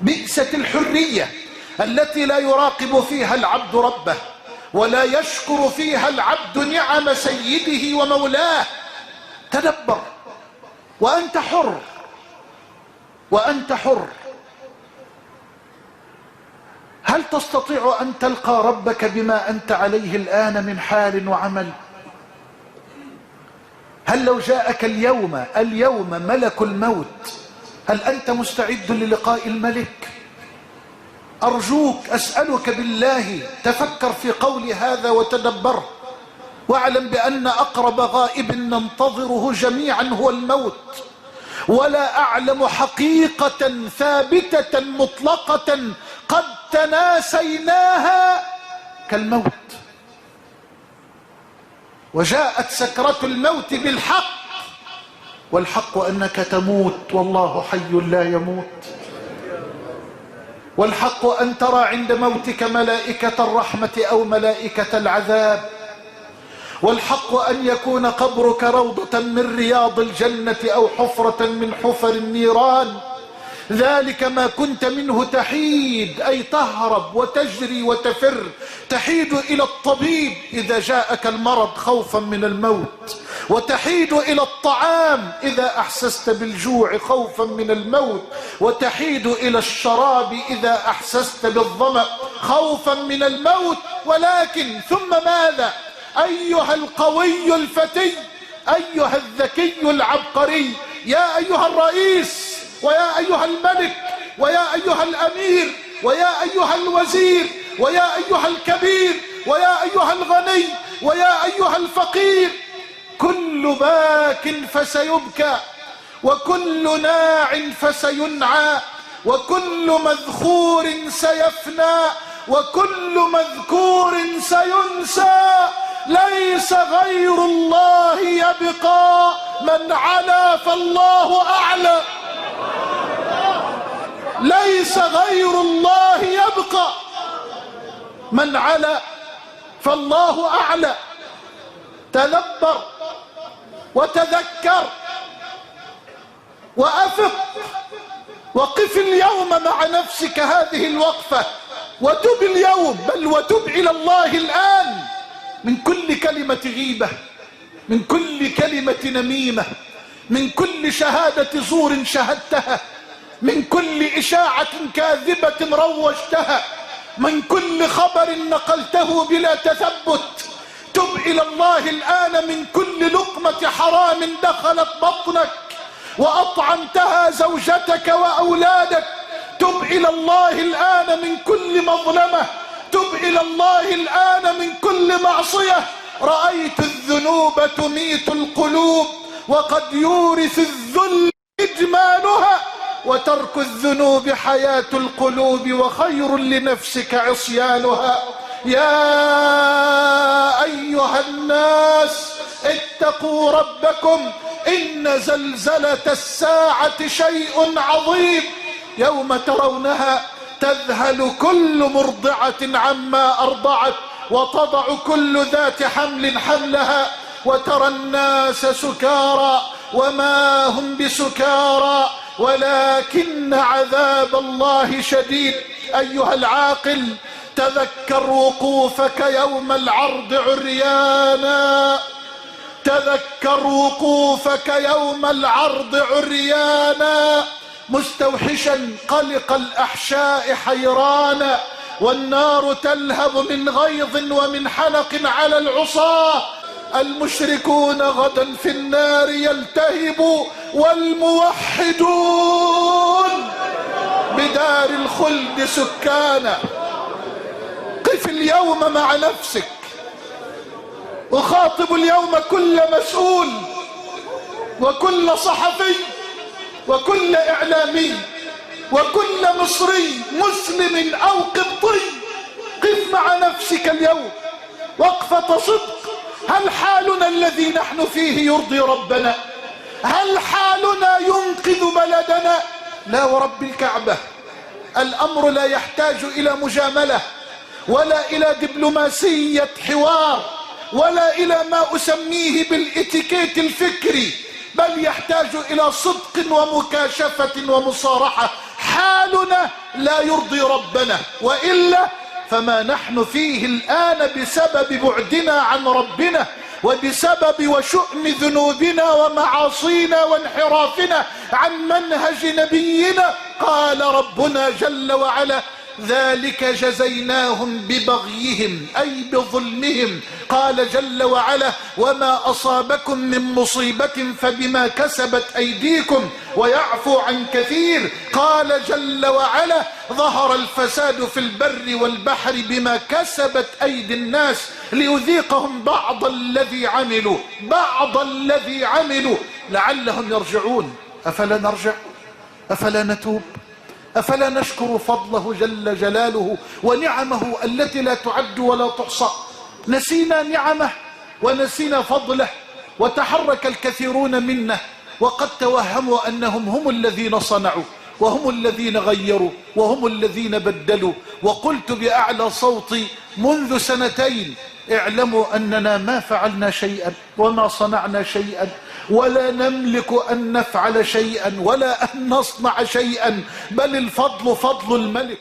بئست الحرية التي لا يراقب فيها العبد ربه ولا يشكر فيها العبد نعم سيده ومولاه. تدبر وأنت حر، وأنت حر. هل تستطيع أن تلقى ربك بما أنت عليه الآن من حال وعمل؟ هل لو جاءك اليوم ملك الموت هل أنت مستعد للقاء الملك؟ أرجوك أسألك بالله تفكر في قولي هذا وتدبر، واعلم بأن أقرب غائب ننتظره جميعا هو الموت، ولا أعلم حقيقة ثابتة مطلقة قد تناسيناها كالموت. وجاءت سكرة الموت بالحق، والحق أنك تموت والله حي لا يموت. والحق أن ترى عند موتك ملائكة الرحمة أو ملائكة العذاب. والحق أن يكون قبرك روضة من رياض الجنة أو حفرة من حفر النيران. ذلك ما كنت منه تحيد، أي تهرب وتجري وتفر. تحيد إلى الطبيب إذا جاءك المرض خوفا من الموت، وتحيد إلى الطعام إذا أحسست بالجوع خوفا من الموت، وتحيد إلى الشراب إذا أحسست بالظمأ خوفا من الموت. ولكن ثم ماذا؟ أيها القوي الفتي، أيها الذكي العبقري، يا أيها الرئيس، ويا أيها الملك، ويا أيها الأمير، ويا أيها الوزير، ويا أيها الكبير، ويا أيها الغني، ويا أيها الفقير، كل باك فسيبكى، وكل ناع فسينعى، وكل مذخور سيفنى، وكل مذكور سينسى. ليس غير الله يبقى، من علا فالله أعلى. ليس غير الله يبقى، من علا فالله أعلى. تدبر وتذكر وأفق، وقف اليوم مع نفسك هذه الوقفة، وتب اليوم، بل وتب إلى الله الآن من كل كلمة غيبة، من كل كلمة نميمة، من كل شهادة زور شهدتها، من كل إشاعة كاذبة روجتها، من كل خبر نقلته بلا تثبت. تب إلى الله الآن من كل لقمة حرام دخلت بطنك وأطعمتها زوجتك وأولادك. تب إلى الله الآن من كل مظلمة. تب إلى الله الآن من كل معصية. رأيت الذنوب تميت القلوب، وقد يورث الذل إجمالها، وترك الذنوب حياة القلوب، وخير لنفسك عصيانها. يا أيها الناس اتقوا ربكم، إن زلزلة الساعة شيء عظيم. يوم ترونها تذهل كل مرضعة عما أرضعت، وتضع كل ذات حمل حملها، وترى الناس سكارى وما هم بسكارى ولكن عذاب الله شديد. أيها العاقل تذكر وقوفك يوم العرض عريانا، تذكر وقوفك يوم العرض عريانا، مستوحشا قلق الأحشاء حيرانا، والنار تلهب من غيظ ومن حلق على العصاة. المشركون غدا في النار يلتهب، والموحدون بدار الخلد سكانا. قف اليوم مع نفسك. أخاطب اليوم كل مسؤول وكل صحفي وكل إعلامي وكل مصري مسلم أو قبطي. قف مع نفسك اليوم وقفة صدق. هل حالنا الذي نحن فيه يرضي ربنا؟ هل حالنا ينقذ بلدنا؟ لا ورب الكعبة. الأمر لا يحتاج إلى مجاملة، ولا إلى دبلوماسية حوار، ولا إلى ما أسميه بالإتيكيت الفكري، بل يحتاج إلى صدق ومكاشفة ومصارحة حالنا لا يرضي ربنا، وإلا فما نحن فيه الآن بسبب بعدنا عن ربنا وبسبب وشؤم ذنوبنا ومعاصينا وانحرافنا عن منهج نبينا. قال ربنا جل وعلا: ذلك جزيناهم ببغيهم أي بظلمهم. قال جل وعلا: وما أصابكم من مصيبة فبما كسبت أيديكم ويعفو عن كثير. قال جل وعلا: ظهر الفساد في البر والبحر بما كسبت أيدي الناس ليذيقهم بعض الذي عملوا لعلهم يرجعون. أفلا نرجع؟ أفلا نتوب؟ أفلا نشكر فضله جل جلاله ونعمه التي لا تعد ولا تحصى؟ نسينا نعمه ونسينا فضله، وتحرك الكثيرون منا وقد توهموا أنهم هم الذين صنعوا وهم الذين غيروا وهم الذين بدلوا. وقلت بأعلى صوتي منذ 2 اعلموا أننا ما فعلنا شيئا وما صنعنا شيئا ولا نملك أن نفعل شيئا ولا أن نصنع شيئا، بل الفضل فضل الملك.